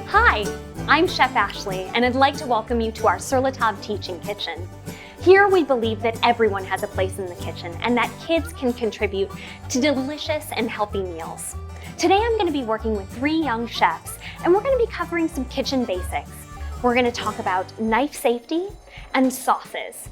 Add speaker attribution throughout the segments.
Speaker 1: Hi, I'm Chef Ashley, and I'd like to welcome you to our Sur La Table teaching kitchen. Here we believe that everyone has a place in the kitchen and that kids can contribute to delicious and healthy meals. Today I'm going to be working with 3 young chefs, and we're going to be covering some kitchen basics. We're going to talk about knife safety and sauces.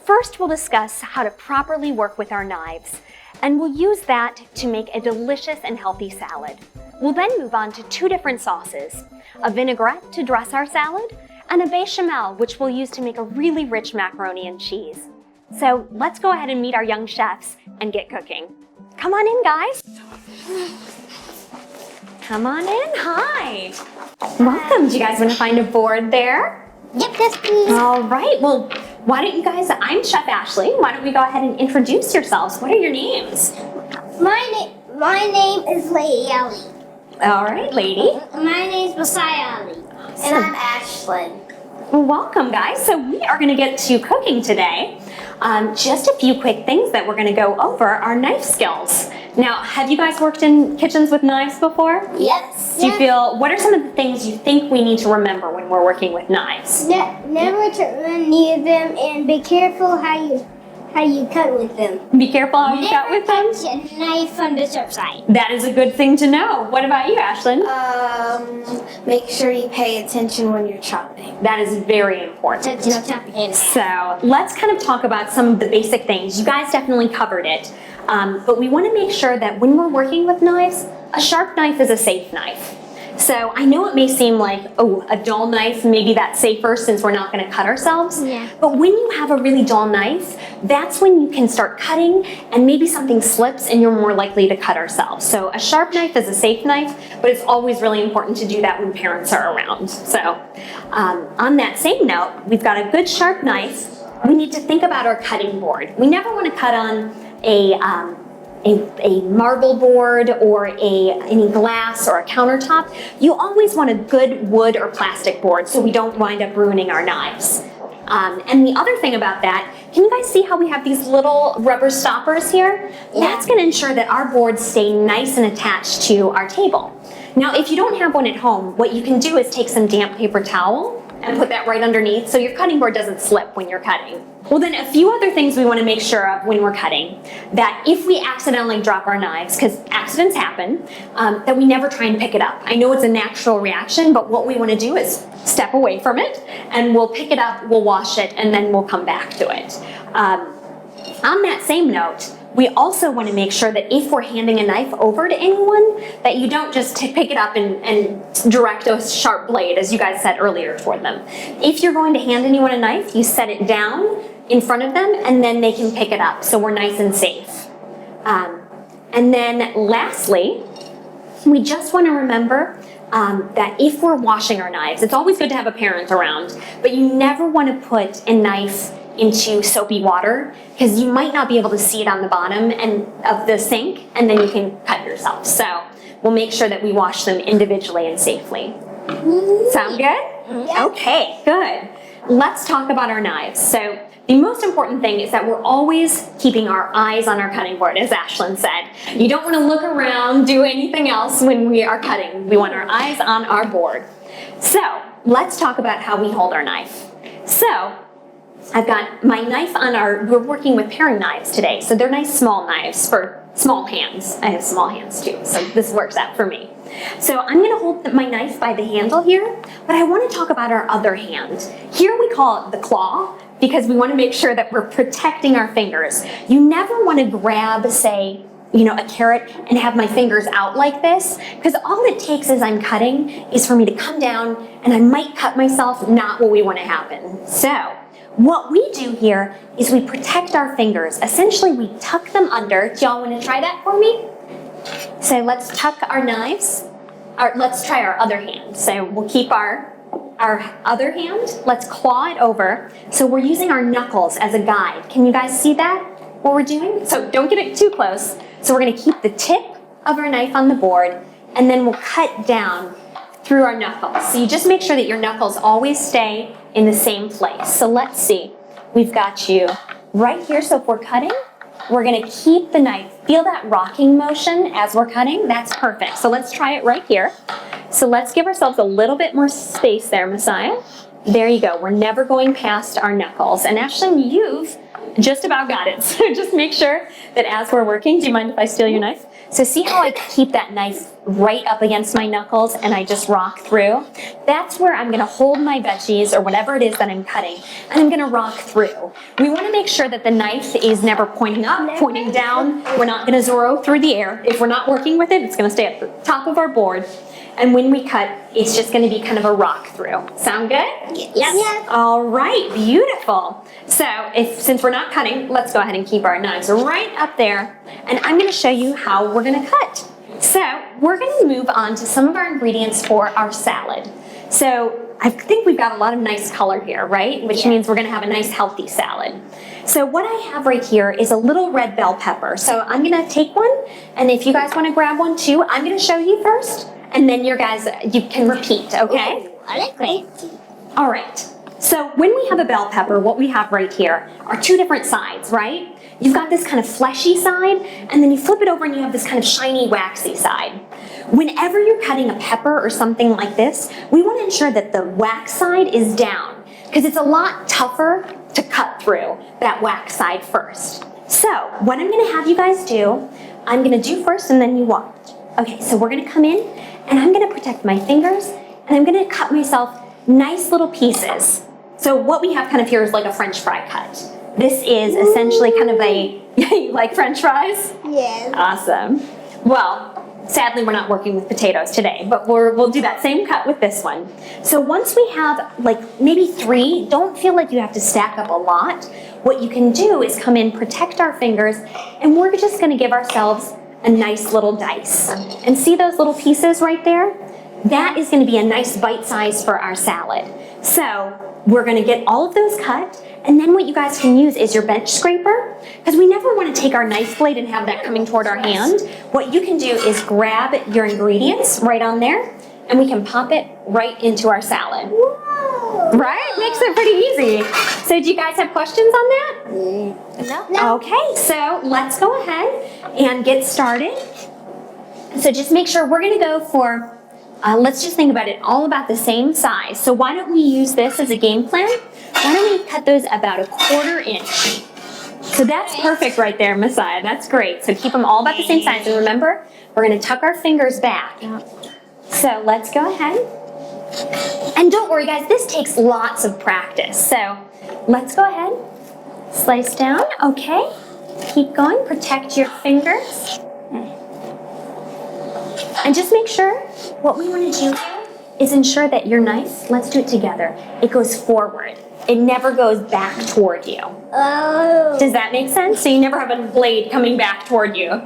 Speaker 1: First, we'll discuss how to properly work with our knives, and we'll use that to make a delicious and healthy salad. We'll then move on to 2 different sauces, a vinaigrette to dress our salad, and a bechamel, which we'll use to make a really rich macaroni and cheese. So let's go ahead and meet our young chefs and get cooking. Come on in, guys. Come on in, hi. Welcome, do you guys want to find a board there?
Speaker 2: Yep, yes please.
Speaker 1: All right, well, why don't you guys, I'm Chef Ashley, why don't we go ahead and introduce yourselves? What are your names?
Speaker 2: My name is Lady Ali.
Speaker 1: All right, lady.
Speaker 2: My name's Messiah Ali.
Speaker 1: Awesome.
Speaker 2: And I'm Ashlyn.
Speaker 1: Well, welcome, guys. So we are going to get to cooking today. Just a few quick things that we're going to go over are knife skills. Now, have you guys worked in kitchens with knives before?
Speaker 2: Yes.
Speaker 1: Do you feel, what are some of the things you think we need to remember when we're working with knives?
Speaker 2: Never turn near them, and be careful how you cut with them.
Speaker 1: Be careful how you cut with them?
Speaker 2: Never touch a knife on the sharp side.
Speaker 1: That is a good thing to know. What about you, Ashlyn?
Speaker 3: Make sure you pay attention when you're chopping.
Speaker 1: That is very important.
Speaker 2: Touch chopping.
Speaker 1: So let's kind of talk about some of the basic things. You guys definitely covered it, but we want to make sure that when we're working with knives, a sharp knife is a safe knife. So I know it may seem like, oh, a dull knife, maybe that's safer since we're not going to cut ourselves.
Speaker 2: Yeah.
Speaker 1: But when you have a really dull knife, that's when you can start cutting and maybe something slips and you're more likely to cut ourselves. So a sharp knife is a safe knife, but it's always really important to do that when parents are around. So on that same note, we've got a good sharp knife. We need to think about our cutting board. We never want to cut on a marble board or any glass or a countertop. You always want a good wood or plastic board so we don't wind up ruining our knives. And the other thing about that, can you guys see how we have these little rubber stoppers here?
Speaker 2: Yeah.
Speaker 1: That's going to ensure that our boards stay nice and attached to our table. Now, if you don't have one at home, what you can do is take some damp paper towel and put that right underneath so your cutting board doesn't slip when you're cutting. Well, then a few other things we want to make sure of when we're cutting, that if we accidentally drop our knives, because accidents happen, that we never try and pick it up. I know it's a natural reaction, but what we want to do is step away from it, and we'll pick it up, we'll wash it, and then we'll come back to it. On that same note, we also want to make sure that if we're handing a knife over to anyone, that you don't just pick it up and direct a sharp blade, as you guys said earlier, toward them. If you're going to hand anyone a knife, you set it down in front of them, and then they can pick it up, so we're nice and safe. And then lastly, we just want to remember that if we're washing our knives, it's always good to have a parent around, but you never want to put a knife into soapy water because you might not be able to see it on the bottom of the sink, and then you can cut yourself. So we'll make sure that we wash them individually and safely. Sound good?
Speaker 2: Yeah.
Speaker 1: Okay, good. Let's talk about our knives. So the most important thing is that we're always keeping our eyes on our cutting board, as Ashlyn said. You don't want to look around, do anything else when we are cutting. We want our eyes on our board. So let's talk about how we hold our knife. So I've got my knife on we're working with paring knives today, so they're nice small knives for small hands. I have small hands too, so this works out for me. So I'm going to hold my knife by the handle here, but I want to talk about our other hand. Here we call it the claw, because we want to make sure that we're protecting our fingers. You never want to grab, say, a carrot and have my fingers out like this, because all it takes as I'm cutting is for me to come down and I might cut myself, not what we want to happen. So what we do here is we protect our fingers. Essentially, we tuck them under. Do y'all want to try that for me? So let's tuck our knives. Let's try our other hand. So we'll keep our other hand. Let's claw it over. So we're using our knuckles as a guide. Can you guys see that, what we're doing? So don't get it too close. So we're going to keep the tip of our knife on the board, and then we'll cut down through our knuckles. So you just make sure that your knuckles always stay in the same place. So let's see. We've got you right here. So if we're cutting, we're going to keep the knife. Feel that rocking motion as we're cutting? That's perfect. So let's try it right here. So let's give ourselves a little bit more space there, Messiah. There you go. We're never going past our knuckles. And Ashlyn, you've just about got it. So just make sure that as we're working, do you mind if I steal your knife? So see how I keep that knife right up against my knuckles and I just rock through? That's where I'm gonna hold my veggies or whatever it is that I'm cutting, and I'm gonna rock through. We wanna make sure that the knife is never pointing up, pointing down. We're not gonna Zorro through the air. If we're not working with it, it's gonna stay at the top of our board. And when we cut, it's just gonna be kind of a rock through. Sound good?
Speaker 2: Yes.
Speaker 1: All right, beautiful. So since we're not cutting, let's go ahead and keep our knives right up there. And I'm gonna show you how we're gonna cut. So we're gonna move on to some of our ingredients for our salad. So I think we've got a lot of nice color here, right? Which means we're gonna have a nice healthy salad. So what I have right here is a little red bell pepper. So I'm gonna take one, and if you guys wanna grab one too, I'm gonna show you first, and then you can repeat, okay?
Speaker 2: Ooh, I like it.
Speaker 1: All right. So when we have a bell pepper, what we have right here are two different sides, right? You've got this kind of fleshy side, and then you flip it over and you have this kind of shiny, waxy side. Whenever you're cutting a pepper or something like this, we want to ensure that the wax side is down, because it's a lot tougher to cut through that wax side first. So what I'm going to have you guys do, I'm going to do first and then you watch. Okay, so we're going to come in and I'm going to protect my fingers and I'm going to cut myself nice little pieces. So what we have kind of here is like a French fry cut. This is essentially kind of a, you like French fries?
Speaker 2: Yes.
Speaker 1: Awesome. Well, sadly we're not working with potatoes today, but we'll do that same cut with this one. So once we have like maybe 3, don't feel like you have to stack up a lot. What you can do is come in, protect our fingers, and we're just gonna give ourselves a nice little dice. And see those little pieces right there? That is gonna be a nice bite size for our salad. So we're gonna get all of those cut, and then what you guys can use is your bench scraper, because we never want to take our knife blade and have that coming toward our hand. What you can do is grab your ingredients right on there, and we can pop it right into our salad.
Speaker 2: Whoa.
Speaker 1: Right? Makes it pretty easy. So do you guys have questions on that?
Speaker 2: No.
Speaker 1: Okay, so let's go ahead and get started. So just make sure we're gonna go for, let's just think about it, all about the same size. So why don't we use this as a game plan? Why don't we cut those about 1/4 inch? So that's perfect right there, Messiah. That's great. So keep them all about the same size. And remember, we're gonna tuck our fingers back. So let's go ahead. And don't worry guys, this takes lots of practice. So let's go ahead, slice down, okay. Keep going, protect your fingers. And just make sure, what we want to do here is ensure that your knife, let's do it together, it goes forward. It never goes back toward you.
Speaker 2: Oh.
Speaker 1: Does that make sense? So you never have a blade coming back toward you.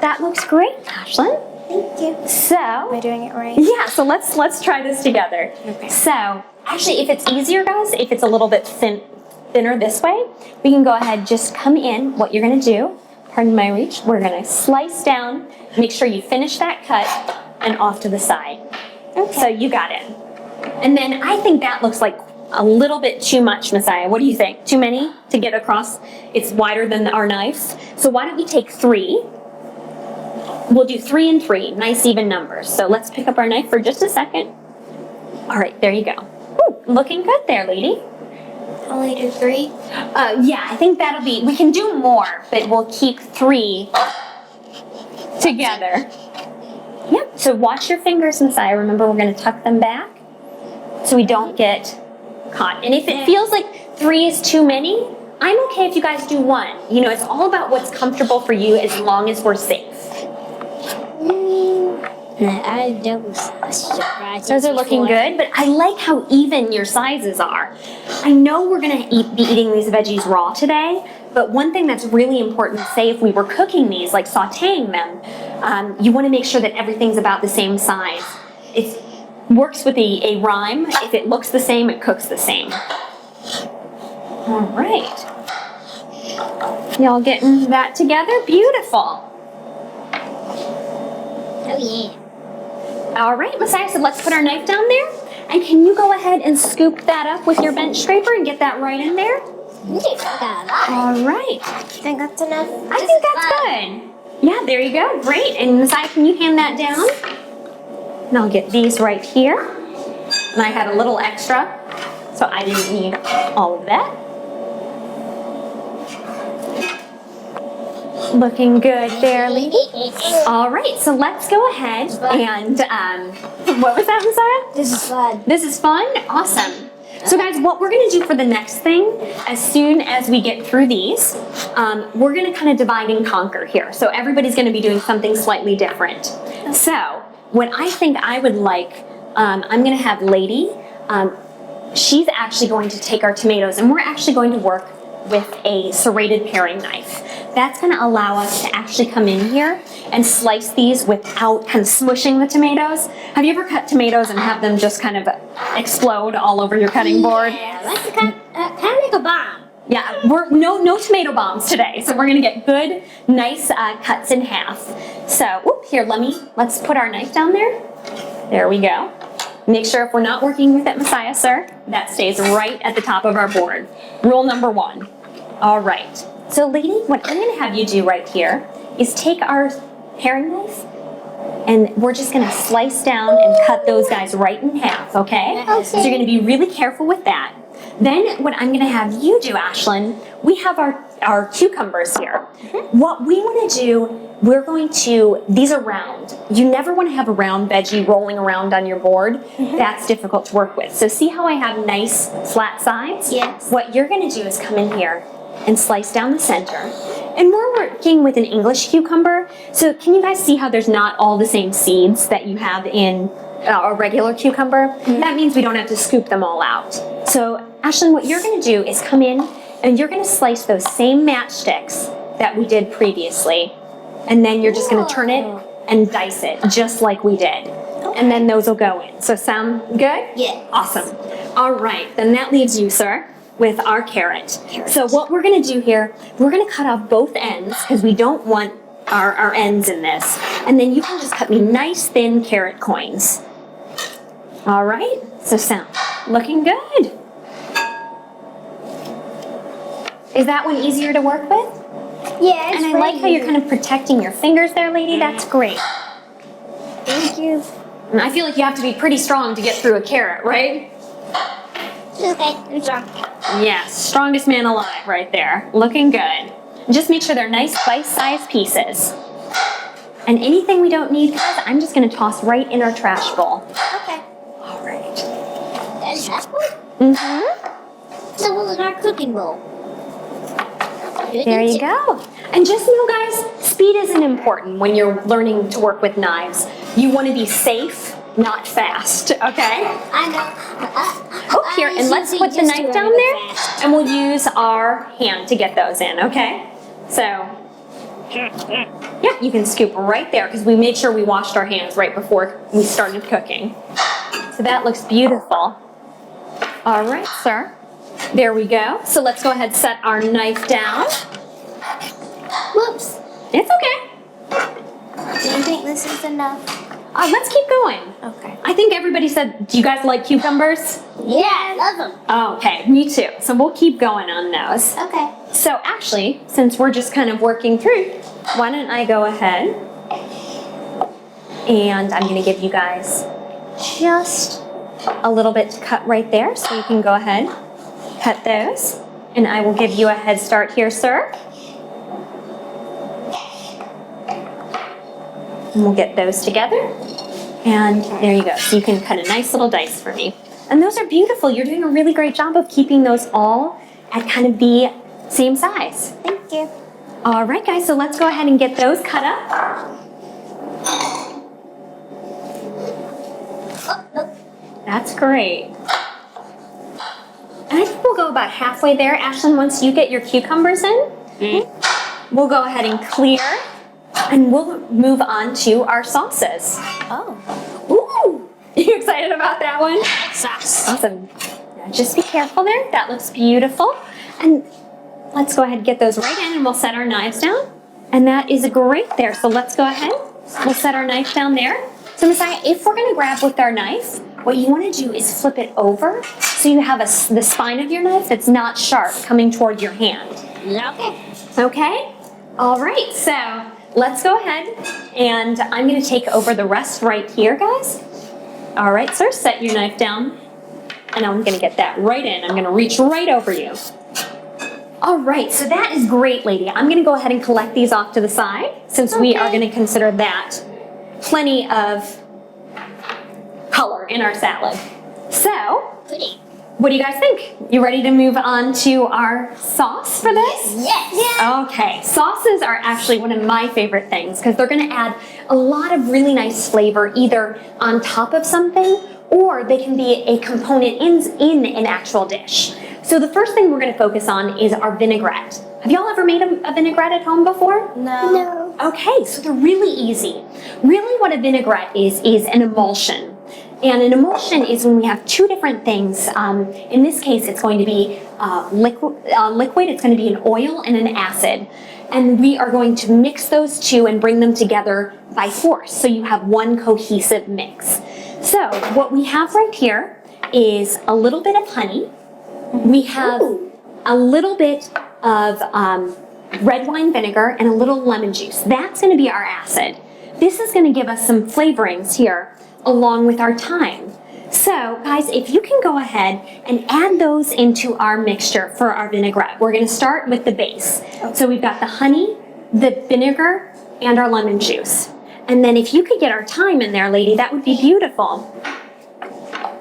Speaker 1: That looks great, Ashlyn.
Speaker 2: Thank you.
Speaker 1: So,
Speaker 3: Am I doing it right?
Speaker 1: yeah, so let's try this together.
Speaker 3: Okay.
Speaker 1: So, actually, if it's easier, guys, if it's a little bit thinner this way, we can go ahead, just come in. What you're gonna do, pardon my reach, we're gonna slice down, make sure you finish that cut, and off to the side. Okay. So you got it. And then I think that looks like a little bit too much, Messiah. What do you think? Too many to get across? It's wider than our knives. So why don't we take 3? We'll do 3 and 3, nice even numbers. So let's pick up our knife for just a second. All right, there you go. Ooh, looking good there, lady.
Speaker 3: Only do 3?
Speaker 1: Yeah, I think that'll be, we can do more, but we'll keep 3 together. Yep, so watch your fingers, Messiah. Remember, we're gonna tuck them back so we don't get caught. And if it feels like 3 is too many, I'm okay if you guys do 1. You know, it's all about what's comfortable for you as long as we're safe. Those are looking good, but I like how even your sizes are. I know we're gonna be eating these veggies raw today, but one thing that's really important, say if we were cooking these, like sauteing them, you wanna make sure that everything's about the same size. It works with a rhyme. If it looks the same, it cooks the same. All right. Y'all getting that together? Beautiful.
Speaker 2: Oh yeah.
Speaker 1: All right, Messiah said, let's put our knife down there. And can you go ahead and scoop that up with your bench scraper and get that right in there? All right.
Speaker 3: Think that's enough?
Speaker 1: I think that's good. Yeah, there you go. Great. And Messiah, can you hand that down? And I'll get these right here. And I had a little extra, so I didn't need all of that. Looking good there, lady. All right, so let's go ahead and, what was that, Messiah?
Speaker 2: This is fun.
Speaker 1: This is fun? Awesome. So guys, what we're gonna do for the next thing, as soon as we get through these, we're gonna kind of divide and conquer here. So everybody's gonna be doing something slightly different. So, what I think I would like, I'm gonna have Lady, she's actually going to take our tomatoes and we're actually going to work with a serrated paring knife. That's gonna allow us to actually come in here and slice these without kind of smushing the tomatoes. Have you ever cut tomatoes and have them just kind of explode all over your cutting board?
Speaker 2: Yeah, that's kind of like a bomb.
Speaker 1: Yeah, we're no tomato bombs today, so we're gonna get good, nice cuts in half. So, here, let's put our knife down there. There we go. Make sure if we're not working with it, Messiah, sir, that stays right at the top of our board. Rule number 1. All right. So, lady, what I'm gonna have you do right here is take our paring knife and we're just gonna slice down and cut those guys right in half, okay? So you're gonna be really careful with that. Then what I'm gonna have you do, Ashlyn, we have our cucumbers here. What we wanna do, these are round. You never wanna have a round veggie rolling around on your board. That's difficult to work with. So see how I have nice flat sides?
Speaker 2: Yes.
Speaker 1: What you're gonna do is come in here and slice down the center. And we're working with an English cucumber. So can you guys see how there's not all the same seeds that you have in a regular cucumber? That means we don't have to scoop them all out. So Ashlyn, what you're gonna do is come in and you're gonna slice those same matchsticks that we did previously. And then you're just gonna turn it and dice it just like we did. And then those will go in. So sound good?
Speaker 2: Yeah.
Speaker 1: Awesome. All right, then that leaves you, sir, with our carrot. So what we're gonna do here, we're gonna cut off both ends because we don't want our ends in this. And then you can just cut me nice thin carrot coins. All right, so sound looking good. Is that one easier to work with?
Speaker 2: Yeah, it's
Speaker 1: And I like how you're kind of protecting your fingers there, lady. That's great.
Speaker 2: Thank you.
Speaker 1: And I feel like you have to be pretty strong to get through a carrot, right?
Speaker 2: Okay, I'm sorry.
Speaker 1: Yes, strongest man alive right there. Looking good. Just make sure they're nice bite-sized pieces. And anything we don't need, guys, I'm just gonna toss right in our trash bowl.
Speaker 2: Okay.
Speaker 1: All right.
Speaker 2: That's possible. So we'll in our cooking bowl.
Speaker 1: There you go. And just know, guys, speed isn't important when you're learning to work with knives. You want to be safe, not fast, okay?
Speaker 2: I know.
Speaker 1: Oh, here, and let's put the knife down there, and we'll use our hand to get those in, okay? So, yeah, you can scoop right there, because we made sure we washed our hands right before we started cooking. So that looks beautiful. All right, sir. There we go. So let's go ahead and set our knife down. Whoops. It's okay.
Speaker 3: Do you think this is enough?
Speaker 1: Let's keep going.
Speaker 3: Okay.
Speaker 1: I think everybody said, do you guys like cucumbers?
Speaker 2: Yeah, I love them.
Speaker 1: Oh, okay, me too. So we'll keep going on those.
Speaker 2: Okay.
Speaker 1: So actually, since we're just kind of working through, why don't I go ahead and I'm going to give you guys just a little bit to cut right there. So you can go ahead, cut those. And I will give you a head start here, sir. And we'll get those together. And there you go. So you can cut a nice little dice for me. And those are beautiful. You're doing a really great job of keeping those all at kind of the same size.
Speaker 3: Thank you.
Speaker 1: All right, guys. So let's go ahead and get those cut up. That's great. And I think we'll go about halfway there. Ashlyn, once you get your cucumbers in, we'll go ahead and clear, and we'll move on to our sauces.
Speaker 3: Oh.
Speaker 1: Ooh! You excited about that one?
Speaker 3: Sauce.
Speaker 1: Awesome. Now just be careful there. That looks beautiful. And let's go ahead and get those right in, and we'll set our knives down. And that is great there. So let's go ahead. We'll set our knife down there. So Messiah, if we're going to grab with our knife, what you want to do is flip it over so you have the spine of your knife that's not sharp coming toward your hand.
Speaker 3: Okay.
Speaker 1: Okay? All right, so let's go ahead, and I'm going to take over the rest right here, guys. All right, sir, set your knife down, and I'm going to get that right in. I'm going to reach right over you. All right, so that is great, lady. I'm going to go ahead and collect these off to the side, since we are going to consider that plenty of color in our salad. So, what do you guys think? You ready to move on to our sauce for this?
Speaker 2: Yes.
Speaker 1: Okay, sauces are actually one of my favorite things because they're going to add a lot of really nice flavor either on top of something, or they can be a component in an actual dish. So the first thing we're going to focus on is our vinaigrette. Have y'all ever made a vinaigrette at home before?
Speaker 2: No.
Speaker 1: Okay, so they're really easy. Really what a vinaigrette is an emulsion. And an emulsion is when we have two different things. In this case, it's going to be liquid, it's going to be an oil and an acid. And we are going to mix those two and bring them together by force. So you have one cohesive mix. So what we have right here is a little bit of honey. We have a little bit of red wine vinegar and a little lemon juice. That's going to be our acid. This is going to give us some flavorings here along with our thyme. So guys, if you can go ahead and add those into our mixture for our vinaigrette. We're going to start with the base. So we've got the honey, the vinegar, and our lemon juice. And then if you could get our thyme in there, lady, that would be beautiful.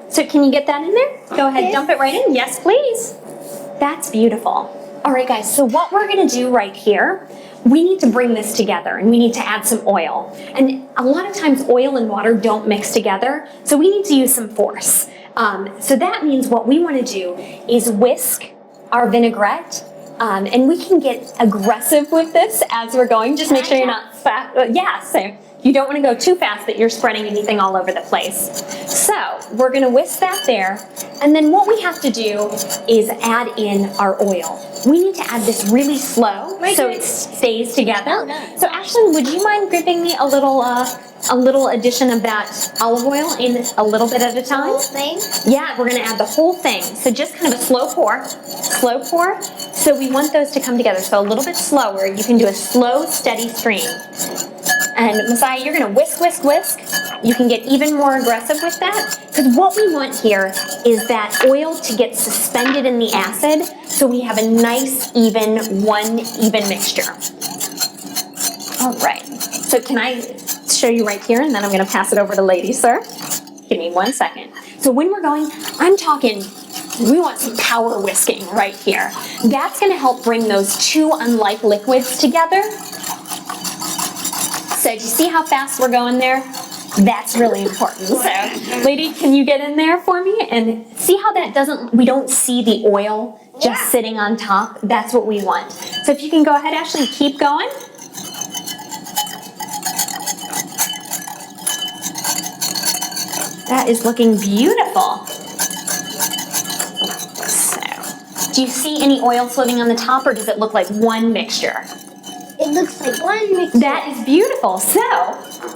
Speaker 1: So can you get that in there? Go ahead, dump it right in. Yes, please. That's beautiful. All right, guys, so what we're going to do right here, we need to bring this together and we need to add some oil. And a lot of times oil and water don't mix together, so we need to use some force. So that means what we want to do is whisk our vinaigrette, and we can get aggressive with this as we're going. Just make sure you're not fast. Yeah, so you don't want to go too fast that you're spreading anything all over the place. So we're going to whisk that there. And then what we have to do is add in our oil. We need to add this really slow so it stays together. So Ashlyn, would you mind giving me a little addition of that olive oil in a little bit at a time?
Speaker 2: Whole thing?
Speaker 1: Yeah, we're going to add the whole thing. So just kind of a slow pour. So we want those to come together. So a little bit slower. You can do a slow, steady stream. And Messiah, you're going to whisk, whisk, whisk. You can get even more aggressive with that, because what we want here is that oil to get suspended in the acid so we have a nice, even mixture. All right. So can I show you right here, and then I'm going to pass it over to Lady Sir. Give me 1 second. So when we're going, I'm talking, we want some power whisking right here. That's going to help bring those two unlike liquids together. So do you see how fast we're going there? That's really important. So, lady, can you get in there for me and see how that we don't see the oil just sitting on top? That's what we want. So if you can go ahead, Ashley, and keep going. That is looking beautiful. So, do you see any oil floating on the top, or does it look like one mixture?
Speaker 2: It looks like one mixture.
Speaker 1: That is beautiful. So,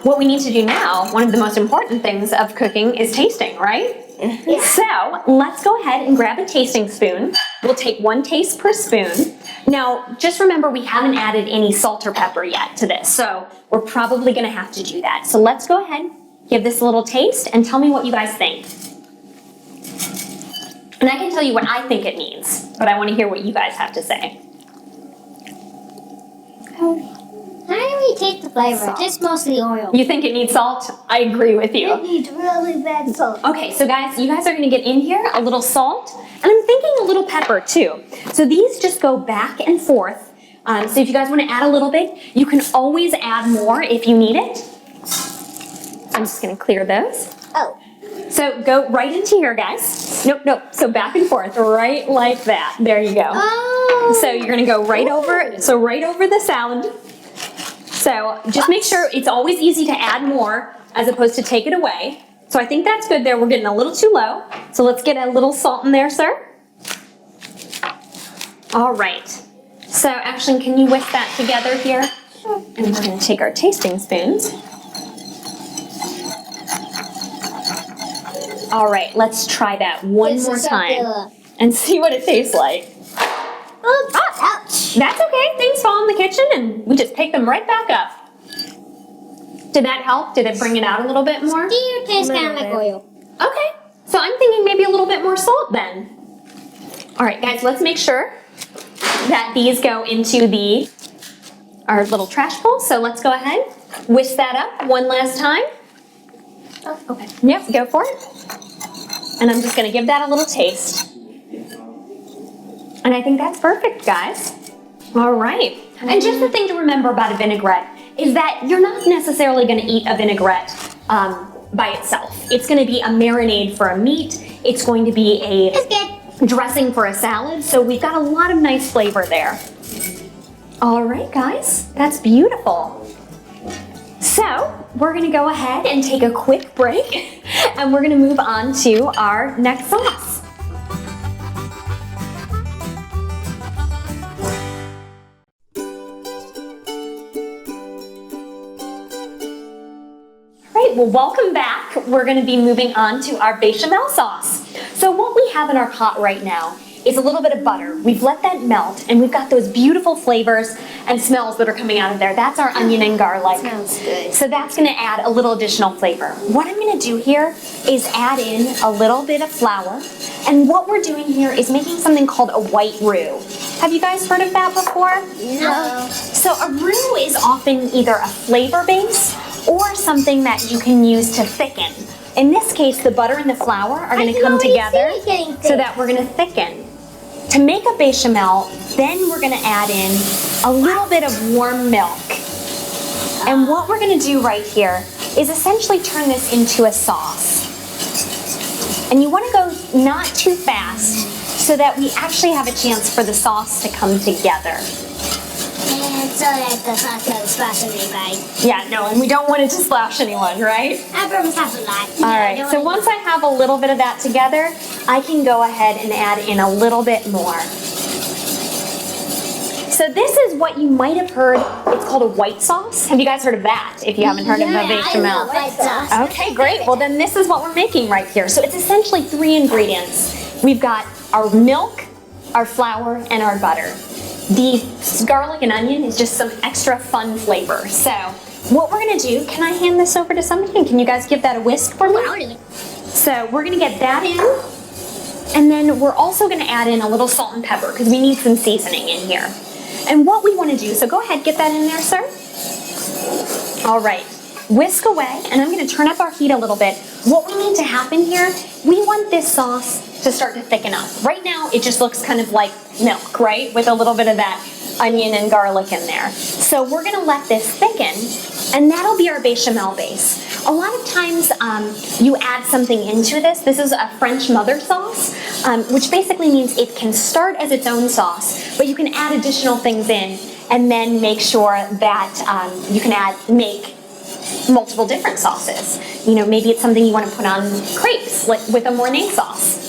Speaker 1: what we need to do now, one of the most important things of cooking is tasting, right?
Speaker 2: Yeah.
Speaker 1: So, let's go ahead and grab a tasting spoon. We'll take 1 taste per spoon. Now, just remember we haven't added any salt or pepper yet to this, so we're probably going to have to do that. So let's go ahead, give this a little taste, and tell me what you guys think. And I can tell you what I think it needs, but I want to hear what you guys have to say.
Speaker 2: I don't really taste the flavor,
Speaker 1: Salt.
Speaker 2: just mostly oil.
Speaker 1: You think it needs salt? I agree with you.
Speaker 2: It needs really bad salt.
Speaker 1: Okay, so guys, you guys are gonna get in here a little salt, and I'm thinking a little pepper too. So these just go back and forth. So if you guys wanna add a little bit, you can always add more if you need it. I'm just gonna clear those.
Speaker 2: Oh.
Speaker 1: So go right into here, guys. Nope. So back and forth, right like that. There you go.
Speaker 2: Oh.
Speaker 1: So you're gonna go right over, right over the salad. So just make sure it's always easy to add more as opposed to take it away. So I think that's good there. We're getting a little too low. So let's get a little salt in there, sir. All right. So Ashlyn, can you whisk that together here? And we're gonna take our tasting spoons. All right, let's try that one more time and see what it tastes like.
Speaker 2: Oops. Ouch.
Speaker 1: That's okay. Things fall in the kitchen and we just pick them right back up. Did that help? Did it bring it out a little bit more?
Speaker 2: Do you taste kind of like oil?
Speaker 1: Okay, so I'm thinking maybe a little bit more salt then. All right, guys, let's make sure that these go into our little trash bowl. So let's go ahead, whisk that up one last time.
Speaker 3: Oh, okay.
Speaker 1: Yep, go for it. And I'm just gonna give that a little taste. And I think that's perfect, guys. All right. And just the thing to remember about a vinaigrette is that you're not necessarily gonna eat a vinaigrette by itself. It's gonna be a marinade for a meat. It's going to be
Speaker 2: It's good.
Speaker 1: a dressing for a salad. So we've got a lot of nice flavor there. All right, guys, that's beautiful. So we're gonna go ahead and take a quick break and we're gonna move on to our next sauce. All right, well, welcome back. We're gonna be moving on to our bechamel sauce. So what we have in our pot right now is a little bit of butter. We've let that melt and we've got those beautiful flavors and smells that are coming out of there. That's our onion and garlic.
Speaker 3: Smells good.
Speaker 1: So that's gonna add a little additional flavor. What I'm gonna do here is add in a little bit of flour. And what we're doing here is making something called a white roux. Have you guys heard of that before?
Speaker 2: No.
Speaker 1: So a roux is often either a flavor base or something that you can use to thicken. In this case, the butter and the flour are gonna come together so that we're gonna thicken. To make a bechamel, then we're gonna add in a little bit of warm milk. And what we're gonna do right here is essentially turn this into a sauce. And you wanna go not too fast so that we actually have a chance for the sauce to come together.
Speaker 2: And so that the sauce doesn't splash on anybody.
Speaker 1: Yeah, no, and we don't want it to splash anyone, right?
Speaker 2: I promise half a lot.
Speaker 1: All right, so once I have a little bit of that together, I can go ahead and add in a little bit more. So this is what you might have heard, it's called a white sauce. Have you guys heard of that, if you haven't heard of the bechamel?
Speaker 2: I love white sauce.
Speaker 1: Okay, great. Well, then this is what we're making right here. So it's essentially 3 ingredients. We've got our milk, our flour, and our butter. The garlic and onion is just some extra fun flavor. So what we're gonna do, can I hand this over to somebody? And can you guys give that a whisk for me? So we're gonna get that in. And then we're also gonna add in a little salt and pepper because we need some seasoning in here. And what we wanna do, so go ahead, get that in there, sir. All right, whisk away, and I'm gonna turn up our heat a little bit. What we need to happen here, we want this sauce to start to thicken up. Right now, it just looks kind of like milk, right? With a little bit of that onion and garlic in there. So we're gonna let this thicken, and that'll be our bechamel base. A lot of times, you add something into this. This is a French mother sauce, which basically means it can start as its own sauce, but you can add additional things in, and then make sure that you can make multiple different sauces. You know, maybe it's something you want to put on crepes, like with a Mornay sauce.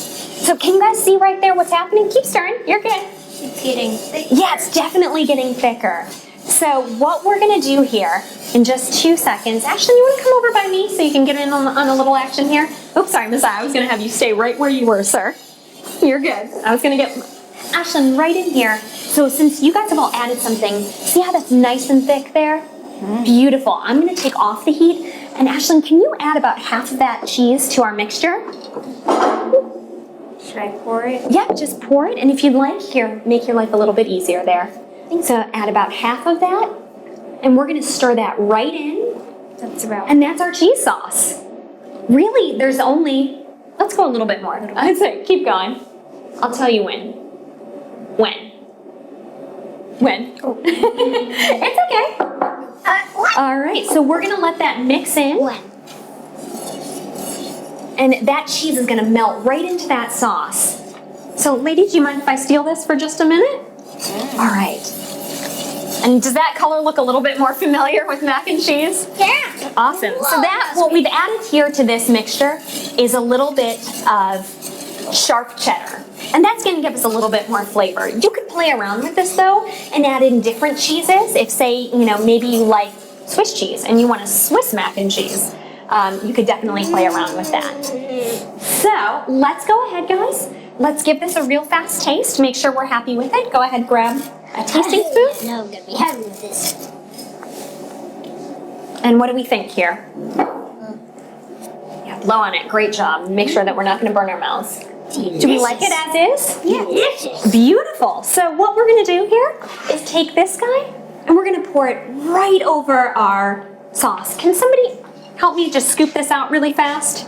Speaker 1: So can you guys see right there what's happening? Keep stirring, you're good.
Speaker 3: It's getting thicker.
Speaker 1: Yeah, it's definitely getting thicker. So what we're gonna do here in just 2 seconds, Ashley, you wanna come over by me so you can get in on a little action here? Oops, sorry, Messiah, I was gonna have you stay right where you were, sir. You're good. I was gonna get Ashlyn right in here. So since you guys have all added something, see how that's nice and thick there? Beautiful. I'm gonna take off the heat. And Ashlyn, can you add about half of that cheese to our mixture?
Speaker 3: Should I pour it?
Speaker 1: Yeah, just pour it. And if you'd like, here, make your life a little bit easier there. So add about half of that. And we're gonna stir that right in.
Speaker 3: That's about.
Speaker 1: And that's our cheese sauce. Really, there's only, let's go a little bit more. I'd say, keep going. I'll tell you when. When? Oh. It's okay.
Speaker 2: What?
Speaker 1: All right, so we're gonna let that mix in.
Speaker 2: When?
Speaker 1: And that cheese is gonna melt right into that sauce. So lady, do you mind if I steal this for just a minute? All right. And does that color look a little bit more familiar with mac and cheese?
Speaker 2: Yeah.
Speaker 1: Awesome. So what we've added here to this mixture is a little bit of sharp cheddar. And that's gonna give us a little bit more flavor. You could play around with this though and add in different cheeses. If say, maybe you like Swiss cheese and you want a Swiss mac and cheese, you could definitely play around with that. So let's go ahead, guys. Let's give this a real fast taste. Make sure we're happy with it. Go ahead, grab a tasting spoon.
Speaker 2: No, I'm gonna be happy with this.
Speaker 1: And what do we think here? Yeah, blow on it. Great job. Make sure that we're not going to burn our mouths. Do we like it as is?
Speaker 2: Yeah.
Speaker 1: Beautiful. So what we're going to do here is take this guy and we're going to pour it right over our sauce. Can somebody help me just scoop this out really fast?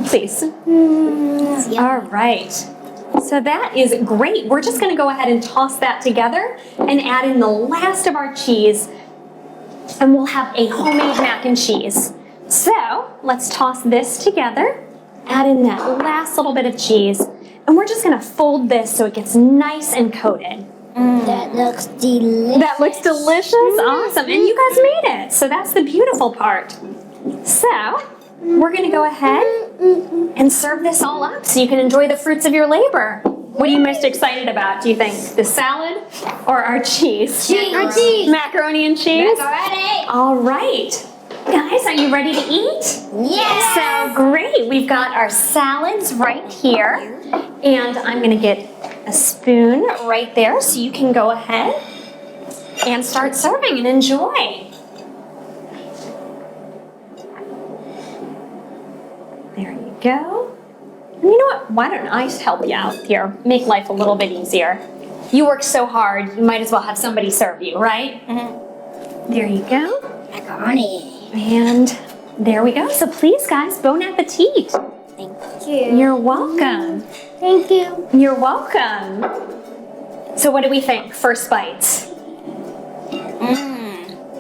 Speaker 1: Please. All right. So that is great. We're just going to go ahead and toss that together and add in the last of our cheese, and we'll have a homemade mac and cheese. So let's toss this together, add in that last little bit of cheese, and we're just going to fold this so it gets nice and coated.
Speaker 2: That looks delicious.
Speaker 1: That looks delicious. Awesome. And you guys made it. So that's the beautiful part. So we're going to go ahead and serve this all up so you can enjoy the fruits of your labor. What are you most excited about, do you think? The salad or our cheese?
Speaker 2: Cheese.
Speaker 1: Macaroni and cheese?
Speaker 2: Macaroni.
Speaker 1: All right. Guys, are you ready to eat?
Speaker 2: Yes.
Speaker 1: So great. We've got our salads right here. And I'm going to get a spoon right there so you can go ahead and start serving and enjoy. There you go. And you know what? Why don't I help you out here? Make life a little bit easier. You work so hard, you might as well have somebody serve you, right? Mm-hmm. There you go.
Speaker 2: Macaroni.
Speaker 1: And there we go. So please, guys, bon appetit.
Speaker 2: Thank you.
Speaker 1: You're welcome.
Speaker 2: Thank you.
Speaker 1: You're welcome. So what do we think? First bites.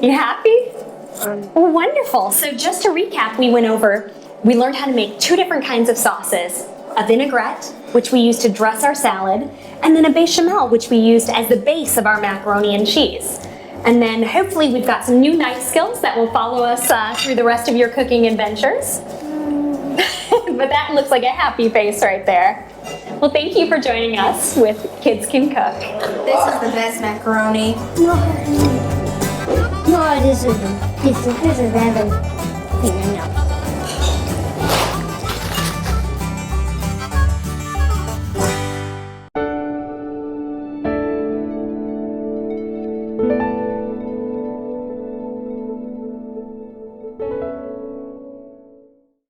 Speaker 1: You happy? Well, wonderful. So just to recap, we learned how to make 2 different kinds of sauces. A vinaigrette, which we used to dress our salad, and then a bechamel, which we used as the base of our macaroni and cheese. And then hopefully we've got some new knife skills that will follow us through the rest of your cooking adventures. But that looks like a happy face right there. Well, thank you for joining us with Kids Can Cook.
Speaker 3: This is the best macaroni.
Speaker 2: No, this is better. No.